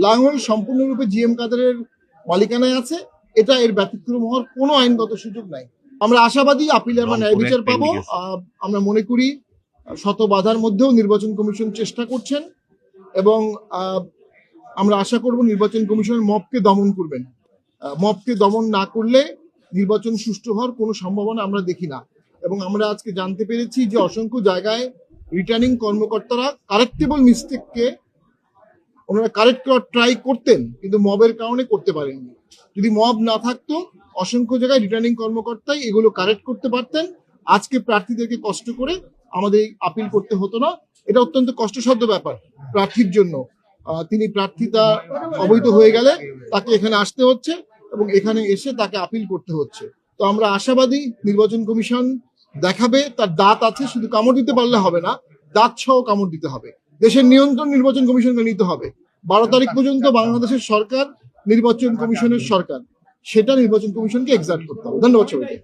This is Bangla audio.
লাঙ্গল সম্পূর্ণরূপে জিএম কাদেরের মালিকানায় আছে। এটা এর ব্যতিক্রম হওয়ার কোনো আইনগত সুযোগ নাই। আমরা আশাবাদী আপিলে আমরা ন্যায় বিচার পাবো। আমরা মনে করি শত বাধার মধ্যেও নির্বাচন কমিশন চেষ্টা করছেন এবং আমরা আশা করব নির্বাচন কমিশন মবকে দমন করবেন। মবকে দমন না করলে নির্বাচন সুষ্ঠু হওয়ার কোনো সম্ভাবনা আমরা দেখি না। এবং আমরা আজকে জানতে পেরেছি যে অসংখ্য জায়গায় রিটার্নিং কর্মকর্তারা কারেক্টেবল মিস্টেককে ওনারা কারেক্ট করার ট্রাই করতেন, কিন্তু মবের কারণে করতে পারেননি। যদি মব না থাকতো অসংখ্য জায়গায় রিটার্নিং কর্মকর্তাই এগুলো কারেক্ট করতে পারতেন। আজকে প্রার্থীদেরকে কষ্ট করে আমাদের আপিল করতে হতো না। এটা অত্যন্ত কষ্টসাধ্য ব্যাপার প্রার্থীর জন্য। তিনি প্রার্থিতা অবৈধ হয়ে গেলে তাকে এখানে আসতে হচ্ছে এবং এখানে এসে তাকে আপিল করতে হচ্ছে। তো আমরা আশাবাদী নির্বাচন কমিশন দেখাবে তার দাঁত আছে, শুধু কামড় দিতে পারলে হবে না, দাঁত সহ কামড় দিতে হবে। দেশের নিয়ন্ত্রণ নির্বাচন কমিশনকে নিতে হবে। 12 তারিখ পর্যন্ত বাংলাদেশের সরকার নির্বাচন কমিশনের সরকার, সেটা নির্বাচন কমিশনকে এক্সাক্ট করতে হবে। ধন্যবাদ সবাইকে।